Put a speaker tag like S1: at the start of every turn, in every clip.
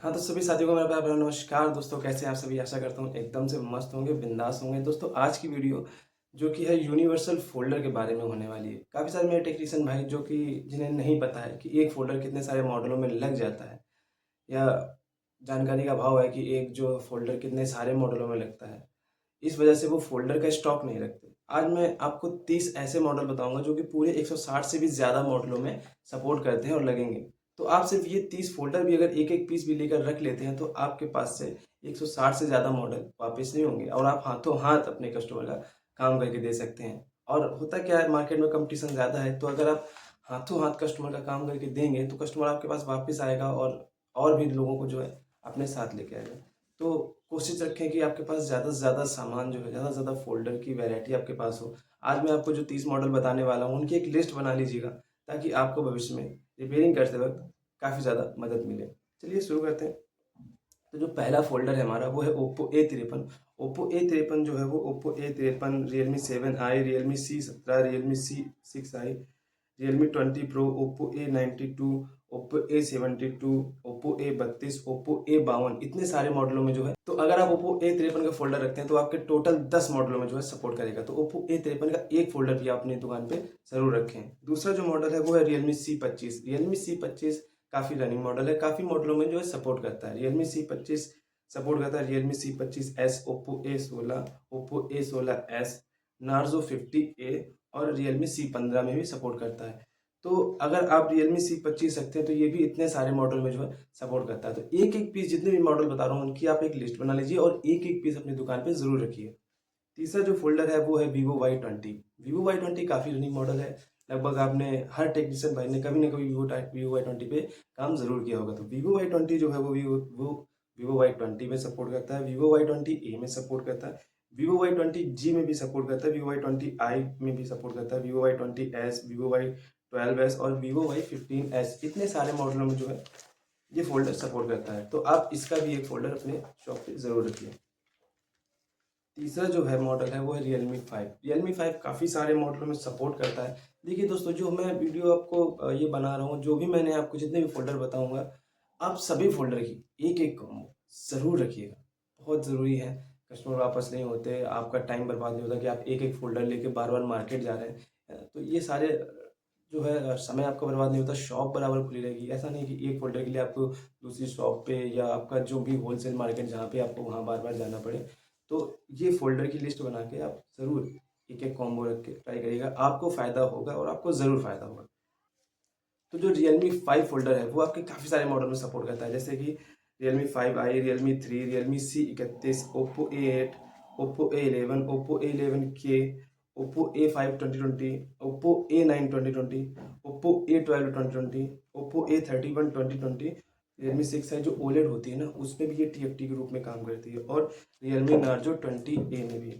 S1: हाँ, तो सभी साथियों को मेरा प्यार भरा नमस्कार। दोस्तों, कैसे हैं आप सभी? आशा करता हूँ एकदम से मस्त होंगे, बिंदास होंगे। दोस्तों, आज की वीडियो जो कि है यूनिवर्सल फ़ोल्डर के बारे में होने वाली है। काफ़ी सारे मेरे टेक्नीशियन भाई जो कि जिन्हें नहीं पता है कि एक फ़ोल्डर कितने सारे मॉडलों में लग जाता है, या जानकारी का अभाव है कि एक जो फ़ोल्डर कितने सारे मॉडलों में लगता है। इस वजह से वो फ़ोल्डर का स्टॉक नहीं रखते। आज मैं आपको 30 ऐसे मॉडल बताऊँगा जो कि पूरे 160 से भी ज़्यादा मॉडलों में सपोर्ट करते हैं और लगेंगे। तो आप सिर्फ़ ये 30 फ़ोल्डर भी अगर एक-एक पीस भी लेकर रख लेते हैं तो आपके पास से 160 से ज़्यादा मॉडल वापस नहीं होंगे और आप हाथों-हाथ अपने कस्टमर का काम करके दे सकते हैं। और होता क्या है, मार्केट में कॉम्पिटिशन ज़्यादा है, तो अगर आप हाथों-हाथ कस्टमर का काम करके देंगे तो कस्टमर आपके पास वापस आएगा और भी लोगों को जो है अपने साथ लेके आएगा। तो कोशिश रखें कि आपके पास ज़्यादा से ज़्यादा सामान जो है, ज़्यादा से ज़्यादा फ़ोल्डर की वैरायटी आपके पास हो। आज मैं आपको जो 30 मॉडल बताने वाला हूँ, उनकी एक लिस्ट बना लीजिएगा, ताकि आपको भविष्य में रिपेयरिंग करते वक़्त काफ़ी ज़्यादा मदद मिले। चलिए शुरू करते हैं। तो जो पहला फ़ोल्डर है हमारा, वो है ओप्पो A53। ओप्पो A53 जो है वो Oppo A53, Realme 7i, Realme C17, Realme C6i, Realme 20 pro, Oppo A92, Oppo A72, Oppo A32, Oppo A52, इतने सारे मॉडलों में जो है, तो अगर आप ओप्पो A53 का फोल्डर रखते हैं तो आपके टोटल 10 मॉडलों में जो है सपोर्ट करेगा। तो ओप्पो A53 का एक फोल्डर भी आप अपनी दुकान पे जरूर रखें। दूसरा जो मॉडल है वो है रियलमी C25। रियलमी C25 काफ़ी रनिंग मॉडल है, काफ़ी मॉडलों में जो है सपोर्ट करता है। रियलमी C25 सपोर्ट करता है Realme C25s, Oppo A16, Oppo A16s, Narzo 50A और रियलमी C15 में भी सपोर्ट करता है। तो अगर आप रियलमी C25 रखते हैं तो ये भी इतने सारे मॉडल में जो है सपोर्ट करता है। तो एक एक पीस, जितने भी मॉडल बता रहा हूँ उनकी आप एक लिस्ट बना लीजिए और एक एक पीस अपनी दुकान पे जरूर रखिए। तीसरा जो फोल्डर है वो है Vivo Y20। Vivo Y20 काफ़ी रनिंग मॉडल है। लगभग आपने हर टेक्नीशियन भाई ने कभी ना कभी Vivo Y20 पे काम जरूर किया होगा। तो Vivo Y20 जो है वो Vivo Y20 में सपोर्ट करता है, Vivo Y20A में सपोर्ट करता है, Vivo Y20G में भी सपोर्ट करता है, Vivo Y20i में भी सपोर्ट करता है, Vivo Y20s, Vivo Y12s और Vivo Y15s, इतने सारे मॉडलों में जो है ये फोल्डर सपोर्ट करता है। तो आप इसका भी एक फोल्डर अपने शॉप पे जरूर रखिए। तीसरा जो है मॉडल है वो है Realme 5। Realme 5 काफ़ी सारे मॉडलों में सपोर्ट करता है। देखिए दोस्तों, जो मैं वीडियो आपको ये बना रहा हूँ, जो भी मैंने आपको जितने भी फ़ोल्डर बताऊँगा, आप सभी फ़ोल्डर की एक-एक कॉम्बो ज़रूर रखिएगा। बहुत ज़रूरी है, कस्टमर वापस नहीं होते, आपका टाइम बर्बाद नहीं होता कि आप एक-एक फ़ोल्डर लेके बार-बार मार्केट जा रहे हैं। तो ये सारे जो है समय आपका बर्बाद नहीं होता, शॉप बराबर खुली रहेगी। ऐसा नहीं कि एक फ़ोल्डर के लिए आपको दूसरी शॉप पे या आपका जो भी होलसेल मार्केट जहाँ पे आपको वहाँ बार-बार जाना पड़े। तो ये फ़ोल्डर की लिस्ट बना के आप ज़रूर एक-एक कॉम्बो रख के ट्राई करिएगा, आपको फ़ायदा होगा और आपको ज़रूर फ़ायदा होगा। तो जो Realme 5 फ़ोल्डर है वो आपके काफ़ी सारे मॉडल में सपोर्ट करता है, जैसे कि Realme 5i, Realme 3, Realme C31, Oppo A8, Oppo A11, Oppo A11K, Oppo A5 2020, Oppo A9 2020, Oppo A12 2020, Oppo A31 2020, Realme 6 है जो OLED होती है ना, उसमें भी ये TFT के रूप में काम करती है, और Realme Narzo 20A में भी।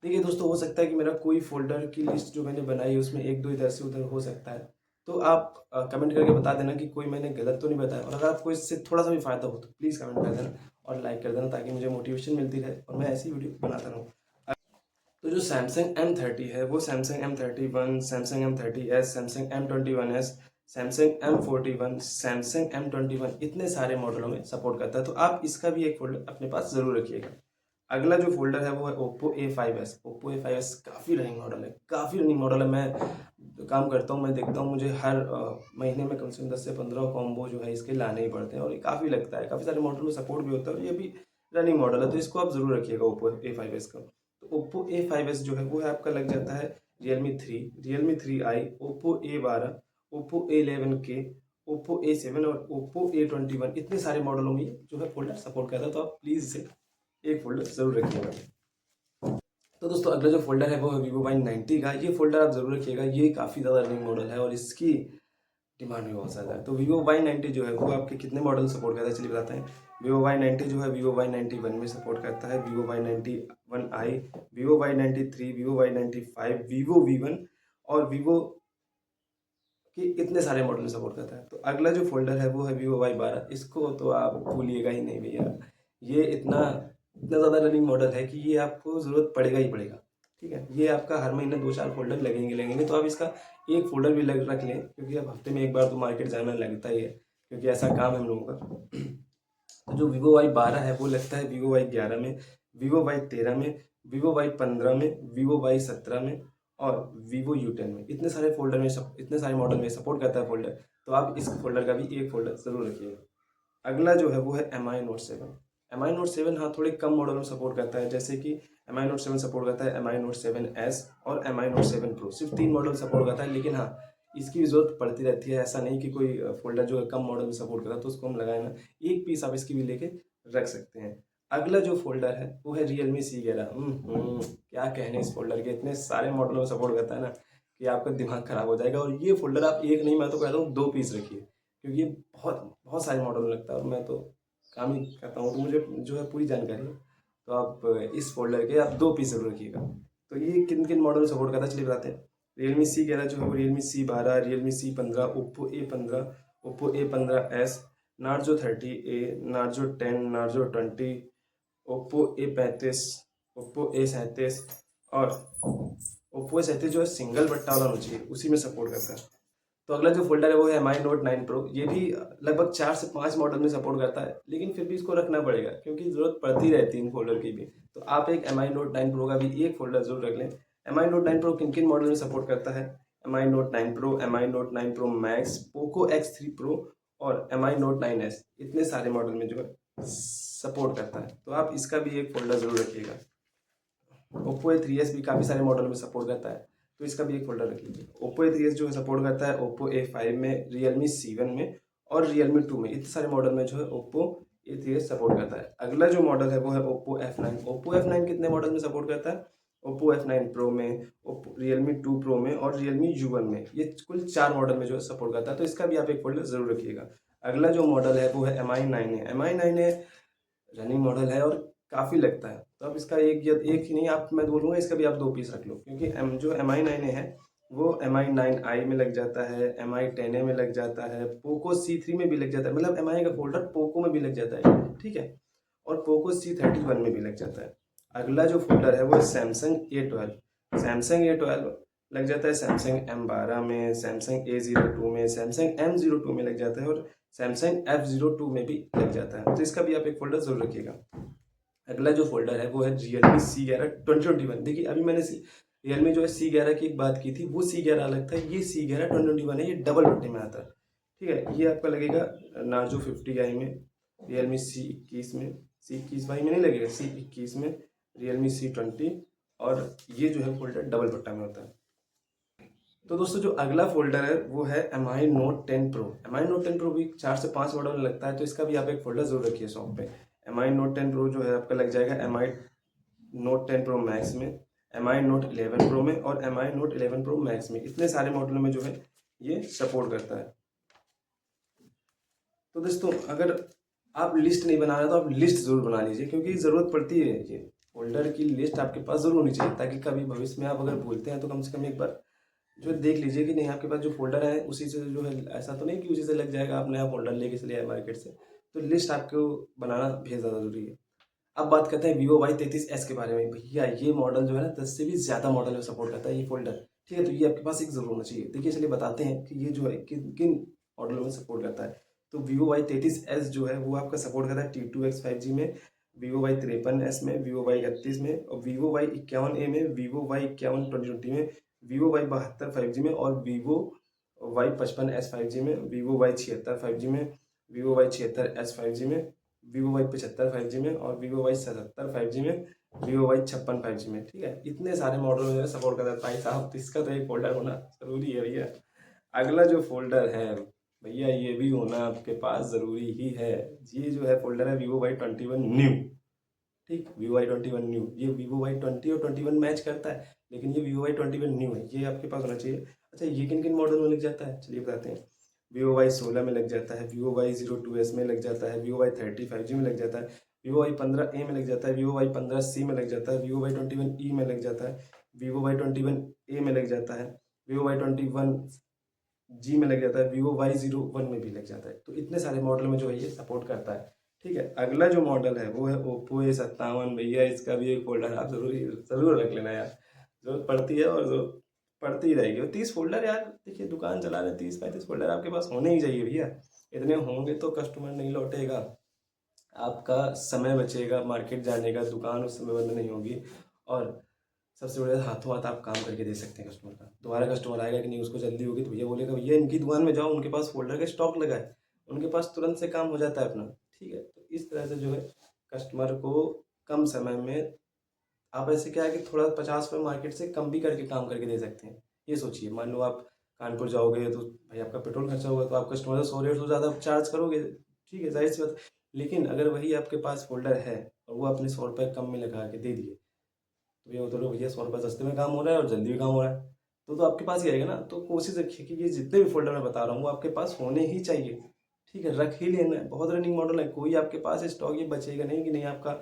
S1: देखिए दोस्तों, हो सकता है कि मेरा कोई फ़ोल्डर की लिस्ट जो मैंने बनाई है उसमें 1-2 इधर से उधर हो सकता है। तो आप कमेंट करके बता देना कि कोई मैंने गलत तो नहीं बताया, और अगर आपको इससे थोड़ा-सा भी फ़ायदा हो तो प्लीज़ कमेंट कर देना और लाइक कर देना, ताकि मुझे मोटिवेशन मिलती रहे और मैं ऐसी वीडियो बनाता रहूँ। तो जो सैमसंग M30 है वो Samsung M31, Samsung M30s, Samsung M21s, Samsung M41, Samsung M21, इतने सारे मॉडलों में सपोर्ट करता है। तो आप इसका भी एक फ़ोल्डर अपने पास ज़रूर रखिएगा। अगला जो फ़ोल्डर है वो है Oppo A5s। Oppo A5s काफ़ी रनिंग मॉडल है, काफ़ी रनिंग मॉडल है। मैं काम करता हूँ, मैं देखता हूँ, मुझे हर महीने में कम से कम 10 से 15 कॉम्बो जो है इसके लाने ही पड़ते हैं, और ये काफ़ी लगता है। काफ़ी सारे मॉडल में सपोर्ट भी होता है और ये भी रनिंग मॉडल है, तो इसको आप ज़रूर रखिएगा Oppo A5s का। तो Oppo A5s जो है वो है आपका लग जाता है Realme 3, Realme 3i, Oppo A12, Oppo A11K, Oppo A7 और Oppo A21, इतने सारे मॉडलों में जो है फ़ोल्डर सपोर्ट करता है। तो आप प्लीज़ इसे एक फ़ोल्डर ज़रूर रखिएगा। तो दोस्तों, अगला जो फ़ोल्डर है वो है Vivo Y90 का। ये फ़ोल्डर आप ज़रूर रखिएगा, ये काफ़ी ज़्यादा रनिंग मॉडल है और इसकी डिमांड भी बहुत ज़्यादा है। तो Vivo Y90 जो है वो आपके कितने मॉडल सपोर्ट करता है, चलिए बताते हैं। Vivo Y90 जो है Vivo Y91 में सपोर्ट करता है, Vivo Y91i, Vivo Y93, Vivo Y95, Vivo V1 और Vivo कि इतने सारे मॉडल में सपोर्ट करता है। तो अगला जो फ़ोल्डर है वो है Vivo Y12। इसको तो आप भूलिएगा ही नहीं भैया। ये इतना इतना ज़्यादा रनिंग मॉडल है कि ये आपको ज़रूरत पड़ेगा ही पड़ेगा। ठीक है? ये आपका हर महीने 2-4 फ़ोल्डर लगेंगे, तो आप इसका एक फ़ोल्डर भी लग रख लें, क्योंकि अब हफ्ते में एक बार तो मार्केट जाना लगता ही है, क्योंकि ऐसा काम है हम लोगों का। तो जो Vivo Y12 है वो लगता है Vivo Y11 में, Vivo Y13 में, Vivo Y15 में, Vivo Y17 में और Vivo U10 में। इतने सारे फोल्डर में इतने सारे मॉडल में सपोर्ट करता है फोल्डर। तो आप इस फोल्डर का भी एक फोल्डर ज़रूर रखिएगा। अगला जो है वो है MI Note 7। MI Note 7 हाँ थोड़े कम मॉडल में सपोर्ट करता है, जैसे कि MI Note 7 सपोर्ट करता है MI Note 7S और MI Note 7 Pro। सिर्फ 3 मॉडल सपोर्ट करता है, लेकिन हाँ इसकी भी ज़रूरत पड़ती रहती है। ऐसा नहीं कि कोई फोल्डर जो है कम मॉडल में सपोर्ट करता है तो उसको हम लगाए ना, एक पीस आप इसकी भी लेके रख सकते हैं। अगला जो फोल्डर है वो है Realme C11। क्या कहने इस फोल्डर के, इतने सारे मॉडलों में सपोर्ट करता है ना कि आपका दिमाग खराब हो जाएगा। और ये फोल्डर आप एक नहीं, मैं तो कहता हूँ 2 पीस रखिए, क्योंकि ये बहुत बहुत सारे मॉडल में लगता है और मैं तो काम ही करता हूँ तो मुझे जो है पूरी जानकारी है। तो आप इस फोल्डर के आप 2 पीस जरूर रखिएगा। तो ये किन किन मॉडल में सपोर्ट करता है चलिए बताते हैं। Realme C11 जो है वो Realme C12, Realme C15, Oppo A15, Oppo A15s, Narzo 30A, Narzo 10, Narzo 20, Oppo A35, Oppo A37 और Oppo A37 जो है सिंगल बट्टा वाला होना चाहिए, उसी में सपोर्ट करता है। तो अगला जो फोल्डर है वो है MI Note 9 Pro। ये भी लगभग 4 से 5 मॉडल में सपोर्ट करता है, लेकिन फिर भी इसको रखना पड़ेगा क्योंकि ज़रूरत पड़ती रहती है इन फोल्डर की भी। तो आप एक MI Note 9 Pro का भी एक फोल्डर जरूर रख लें। MI Note 9 Pro किन किन मॉडल में सपोर्ट करता है? MI Note 9 Pro, MI Note 9 Pro Max, Poco X3 Pro और MI Note 9s। इतने सारे मॉडल में जो है सपोर्ट करता है, तो आप इसका भी एक फोल्डर जरूर रखिएगा। Oppo A3s भी काफ़ी सारे मॉडल में सपोर्ट करता है, तो इसका भी एक फोल्डर रख लीजिए। Oppo A3s जो है सपोर्ट करता है Oppo A5 में, Realme C1 में और Realme 2 में। इतने सारे मॉडल में जो है Oppo A3s सपोर्ट करता है। अगला जो मॉडल है वो है Oppo F9। Oppo F9 कितने मॉडल में सपोर्ट करता है? Oppo F9 Pro में, Realme 2 Pro में और Realme U1 में। ये कुल 4 मॉडल में जो है सपोर्ट करता है, तो इसका भी आप एक फोल्डर जरूर रखिएगा। अगला जो मॉडल है वो है MI9A। MI9A रनिंग मॉडल है और काफ़ी लगता है, तो अब इसका एक ही नहीं, आप मैं बोलूँगा इसका भी आप 2 पीस रख लो, क्योंकि जो MI9A है वो MI9i में लग जाता है, MI10A में लग जाता है, पोको C3 में भी लग जाता है। मतलब MI का फोल्डर पोको में भी लग जाता है, ठीक है, और पोको C31 में भी लग जाता है। अगला जो फोल्डर है वो है सैमसंग A12 लग जाता है, सैमसंग M12 में, सैमसंग A02 में, सैमसंग M02 में लग जाता है और सैमसंग F02 में भी लग जाता है, तो इसका भी आप एक फोल्डर जरूर रखिएगा। अगला जो फोल्डर है वो है Realme C11 2021। देखिए अभी मैंने Realme जो है C11 की एक बात की थी, वो C11 अलग था, ये C11 2021 है, ये डबल बट्टे में आता है, ठीक है। ये आपका लगेगा Narzo 50i में, Realme C21 में, C21 भाई में नहीं लगेगा, C21 में, Realme C20 और ये जो है फोल्डर डबल बट्टा में होता है। तो दोस्तों जो अगला फोल्डर है वो है MI Note 10 Pro। MI Note 10 Pro भी 4 से 5 मॉडल में लगता है, तो इसका भी आप एक फोल्डर जरूर रखिए शॉप पे। MI Note 10 Pro जो है आपका लग जाएगा MI Note 10 Pro Max में, MI Note 11 Pro में और MI Note 11 Pro Max में। इतने सारे मॉडलों में जो है ये सपोर्ट करता है। तो दोस्तों अगर आप लिस्ट नहीं बना रहे तो आप लिस्ट जरूर बना लीजिए, क्योंकि ज़रूरत पड़ती है ये फोल्डर की लिस्ट आपके पास जरूर होनी चाहिए, ताकि कभी भविष्य में आप अगर भूलते हैं तो कम से कम एक बार जो देख लीजिए कि नहीं आपके पास जो फोल्डर है उसी से जो है, ऐसा तो नहीं कि उसी से लग जाएगा, आप नया फोल्डर लेके चले आए मार्केट से। तो लिस्ट आपको बनाना बेहद ज़्यादा जरूरी है। अब बात करते हैं Vivo Y33s के बारे में। भैया ये मॉडल जो है ना 10 से भी ज़्यादा मॉडल में सपोर्ट करता है ये फोल्डर, ठीक है। तो ये आपके पास एक जरूर होना चाहिए। देखिए चलिए बताते हैं कि ये जो है किन किन मॉडलों में सपोर्ट करता है। तो Vivo Y33s जो है वो आपका सपोर्ट करता है T2X 5G में, Vivo Y53s में, Vivo Y31 में और Vivo Y51A में, Vivo Y51 2020 में, Vivo Y72 5G में और Vivo Y55s 5G में, Vivo Y76 5G में, Vivo Y76s 5G में, Vivo Y75 5G में और Vivo Y77 5G में, Vivo Y56 5G में, ठीक है। इतने सारे मॉडल में सपोर्ट करता है भाई साहब, तो इसका तो एक फोल्डर होना जरूरी है भैया। अगला जो फोल्डर है भैया ये भी होना आपके पास ज़रूरी ही है। ये जो है फोल्डर है Vivo Y21 न्यू, ठीक। Vivo Y21 न्यू, ये Vivo Y20 और 21 मैच करता है, लेकिन ये Vivo Y21 न्यू है, ये आपके पास होना चाहिए। अच्छा ये किन किन मॉडल में लग जाता है चलिए बताते हैं। Vivo Y16 में लग जाता है, Vivo Y02s में लग जाता है, Vivo Y30 5G में लग जाता है, Vivo Y15A में लग जाता है, Vivo Y15C में लग जाता है, Vivo Y21e में लग जाता है, Vivo Y21a में लग जाता है, Vivo Y21G में लग जाता है, Vivo Y01 में भी लग जाता है। तो इतने सारे मॉडल में जो है ये सपोर्ट करता है, ठीक है। अगला जो मॉडल है वो है Oppo A57। भैया इसका भी एक फोल्डर आप जरूर रख लेना यार, जरूरत पड़ती है और जरूरत पड़ती ही रहेगी। और 30 फोल्डर यार, देखिए दुकान चला रहे 30-35 फोल्डर आपके पास होने ही चाहिए भैया, इतने होंगे तो कस्टमर नहीं लौटेगा। आपका समय बचेगा मार्केट जाने का, दुकान उस समय बंद नहीं होगी, और सबसे बड़ा हाथों हाथ आप काम करके दे सकते हैं कस्टमर का। दोबारा कस्टमर आएगा कि नहीं, उसको जल्दी होगी तो भैया बोलेगा भैया इनकी दुकान में जाओ, उनके पास फोल्डर का स्टॉक लगा है, उनके पास तुरंत से काम हो जाता है अपना। ठीक है, तो इस तरह से जो है कस्टमर को कम समय में आप ऐसे क्या है कि थोड़ा 50 रुपये मार्केट से कम भी करके काम करके दे सकते हैं। ये सोचिए, मान लो आप कानपुर जाओगे तो भाई आपका पेट्रोल खर्चा होगा, तो आप कस्टमर से 100 150 ज़्यादा चार्ज करोगे, ठीक है, जाहिर सी बात। लेकिन अगर वही आपके पास फोल्डर है और वो अपने 100 रुपये कम में लगा के दे दिए, तो ये तो भैया 100 रुपये सस्ते में काम हो रहा है और जल्दी भी काम हो रहा है, तो आपके पास ही आएगा ना। तो कोशिश रखिए कि ये जितने भी फोल्डर मैं बता रहा हूँ वो आपके पास होने ही चाहिए। ठीक है, रख ही लेना है। बहुत रनिंग मॉडल है, कोई आपके पास स्टॉक ये बचेगा नहीं कि नहीं आपका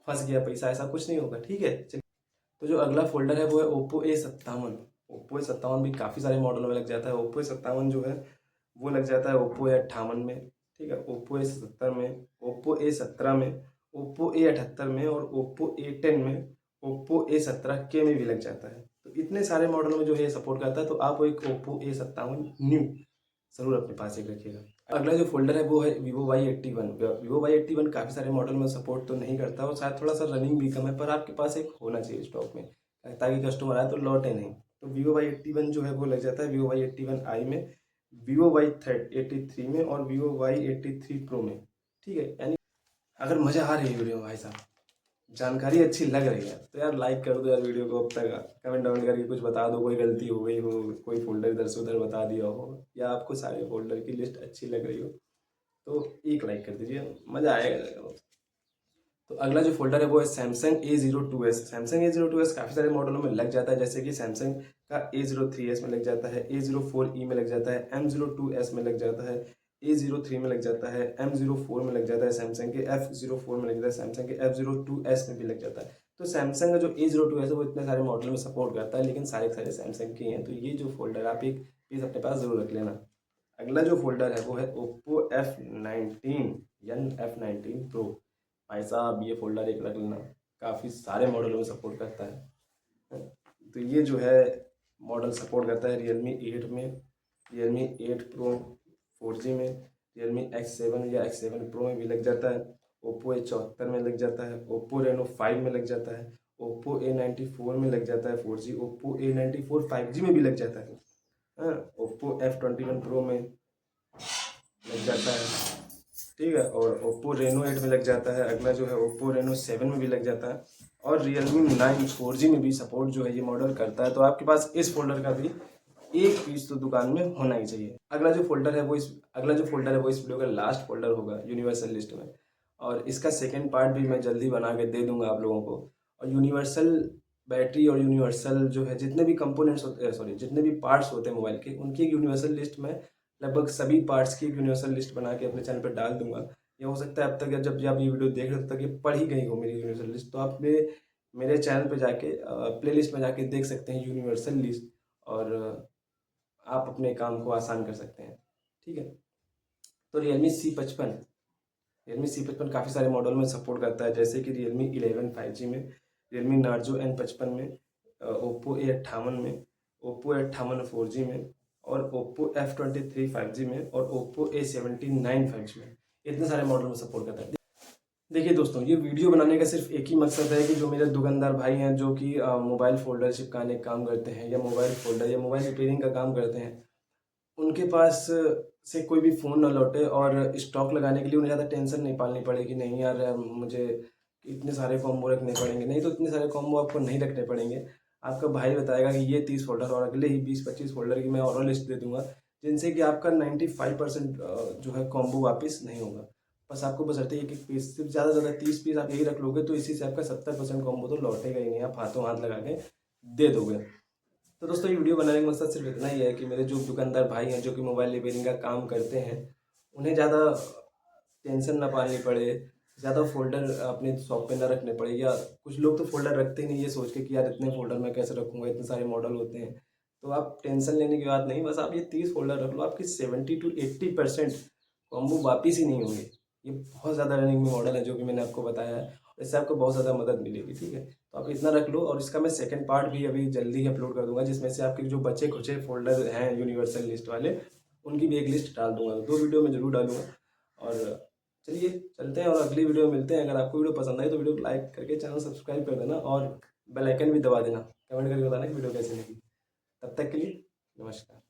S1: फंस गया पैसा, ऐसा कुछ नहीं होगा। ठीक है, तो जो अगला फोल्डर है वो है Oppo A57। Oppo A57 भी काफ़ी सारे मॉडलों में लग जाता है। Oppo A57 जो है वो लग जाता है Oppo A58 में, ठीक है, Oppo A70 में, Oppo A17 में, Oppo A78 में, और Oppo A10 में, Oppo A17K में भी लग जाता है। तो इतने सारे मॉडलों में जो है सपोर्ट करता है। तो आप एक Oppo A57 न्यू ज़रूर अपने पास एक रखिएगा। अगला जो फोल्डर है वो है Vivo Y81। Vivo Y81 काफ़ी सारे मॉडल में सपोर्ट तो नहीं करता और शायद थोड़ा सा रनिंग भी कम है, पर आपके पास एक होना चाहिए स्टॉक में, ताकि कस्टमर आए तो लौटे नहीं। तो Vivo Y81 जो है वो लग जाता है Vivo Y81i में, Vivo Y83 में, और Vivo Y83 Pro में। ठीक है, यानी अगर मज़ा आ रही है वीडियो में भाई साहब, जानकारी अच्छी लग रही है, तो यार लाइक कर दो यार वीडियो को। अब तक कमेंट डाउन करके कुछ बता दो, कोई गलती हो गई हो, कोई फोल्डर इधर से उधर बता दिया हो, या आपको सारे फोल्डर की लिस्ट अच्छी लग रही हो, तो एक लाइक कर दीजिए, मज़ा आएगा। तो अगला जो फोल्डर है वो है Samsung A02s। Samsung A02s काफ़ी सारे मॉडलों में लग जाता है, जैसे कि सैमसंग का A03s में लग जाता है, A04e में लग जाता है, M02s में लग जाता है, A03 में लग जाता है, M04 में लग जाता है, सैमसंग के F04 में लग जाता है, सैमसंग के F02s में भी लग जाता है। तो सैमसंग का जो A02s है वो इतने सारे मॉडल में सपोर्ट करता है, लेकिन सारे सारे सैमसंग के हैं। तो ये जो फोल्डर आप एक पीस अपने पास ज़रूर रख लेना। अगला जो फोल्डर है वो है Oppo F19 Pro। भाई साहब ये फोल्डर एक रख लेना, काफ़ी सारे मॉडलों में सपोर्ट करता है। तो ये जो है मॉडल सपोर्ट करता है Realme 8 में, Realme 8 Pro 4G में, Realme X7 या X7 Pro में भी लग जाता है, Oppo A74 में लग जाता है, Oppo Reno 5 में लग जाता है, Oppo A94 में लग जाता है 4G, Oppo A94 5G में भी लग जाता है। हाँ, Oppo F21 Pro में लग जाता है, ठीक है, और Oppo Reno 8 में लग जाता है। अगला जो है Oppo Reno 7 में भी लग जाता है, और Realme 9 4G में भी सपोर्ट जो है ये मॉडल करता है। तो आपके पास इस फोल्डर का भी एक पीस तो दुकान में होना ही चाहिए। अगला जो फोल्डर है वो इस वीडियो का लास्ट फोल्डर होगा यूनिवर्सल लिस्ट में, और इसका सेकेंड पार्ट भी मैं जल्दी बना के दे दूंगा आप लोगों को। और यूनिवर्सल बैटरी और यूनिवर्सल जो है जितने भी कंपोनेंट्स होते हैं, सॉरी जितने भी पार्ट्स होते हैं मोबाइल के, उनकी एक यूनिवर्सल लिस्ट में लगभग सभी पार्ट्स की एक यूनिवर्सल लिस्ट बना के अपने चैनल पर डाल दूंगा। या हो सकता है अब तक जब आप ये वीडियो देख रहे हो तब तक ये पढ़ ही गई हो मेरी यूनिवर्सल लिस्ट, तो आप मेरे चैनल पे जाके प्लेलिस्ट में जाके देख सकते हैं यूनिवर्सल लिस्ट, और आप अपने काम को आसान कर सकते हैं। ठीक है, तो Realme C55 काफ़ी सारे मॉडल में सपोर्ट करता है, जैसे कि Realme 11 5G में, Realme Narzo N55 में, Oppo A58 में, Oppo A58 4G में, और Oppo F23 5G में, और Oppo A79 5G में। इतने सारे मॉडल में सपोर्ट करता है। देखिए दोस्तों, ये वीडियो बनाने का सिर्फ एक ही मकसद है कि जो मेरे दुकानदार भाई हैं जो कि मोबाइल फोल्डर चिपकाने का काम करते हैं, या मोबाइल फोल्डर या मोबाइल रिपेयरिंग का काम करते हैं, उनके पास से कोई भी फ़ोन ना लौटे, और स्टॉक लगाने के लिए उन्हें ज़्यादा टेंशन नहीं पालनी पड़े कि नहीं यार मुझे इतने सारे कॉम्बो रखने पड़ेंगे। नहीं, तो इतने सारे कॉम्बो आपको नहीं रखने पड़ेंगे। आपका भाई बताएगा कि ये 30 फोल्डर और अगले ही 20-25 फोल्डर की मैं और लिस्ट दे दूंगा, जिनसे कि आपका 95% जो है कॉम्बो वापस नहीं होगा। बस आपको बशर्ते एक एक पीस, सिर्फ ज़्यादा से ज़्यादा 30 पीस आप यही रख लोगे, तो इसी से आपका 70% कॉम्बो तो लौटेगा ही नहीं, आप हाथों हाथ लगा के दे दोगे। तो दोस्तों ये वीडियो बनाने का मकसद सिर्फ इतना ही है कि मेरे जो दुकानदार भाई हैं जो कि मोबाइल रिपेयरिंग का काम करते हैं, उन्हें ज़्यादा टेंशन ना पालनी पड़े, ज़्यादा फोल्डर अपने शॉप पे ना रखने पड़े। या कुछ लोग तो फोल्डर रखते ही नहीं, ये सोच के कि यार इतने फोल्डर मैं कैसे रखूँगा, इतने सारे मॉडल होते हैं। तो आप टेंशन लेने की बात नहीं, बस आप ये 30 फोल्डर रख लो, आपकी 70 to 80% कॉम्बो वापिस ही नहीं होंगे। ये बहुत ज़्यादा रनिंग में मॉडल है जो कि मैंने आपको बताया है, इससे आपको बहुत ज़्यादा मदद मिलेगी। ठीक है, तो आप इतना रख लो, और इसका मैं सेकंड पार्ट भी अभी जल्दी ही अपलोड कर दूंगा, जिसमें से आपके जो बचे खुचे फोल्डर हैं यूनिवर्सल लिस्ट वाले, उनकी भी एक लिस्ट डाल दूंगा। 2 वीडियो में ज़रूर डालूंगा, और चलिए चलते हैं और अगली वीडियो में मिलते हैं। अगर आपको वीडियो पसंद आई तो वीडियो को लाइक करके चैनल सब्सक्राइब कर देना और बेल आइकन भी दबा देना। कमेंट करके बताना कि वीडियो कैसी लगी। तब तक के लिए नमस्कार।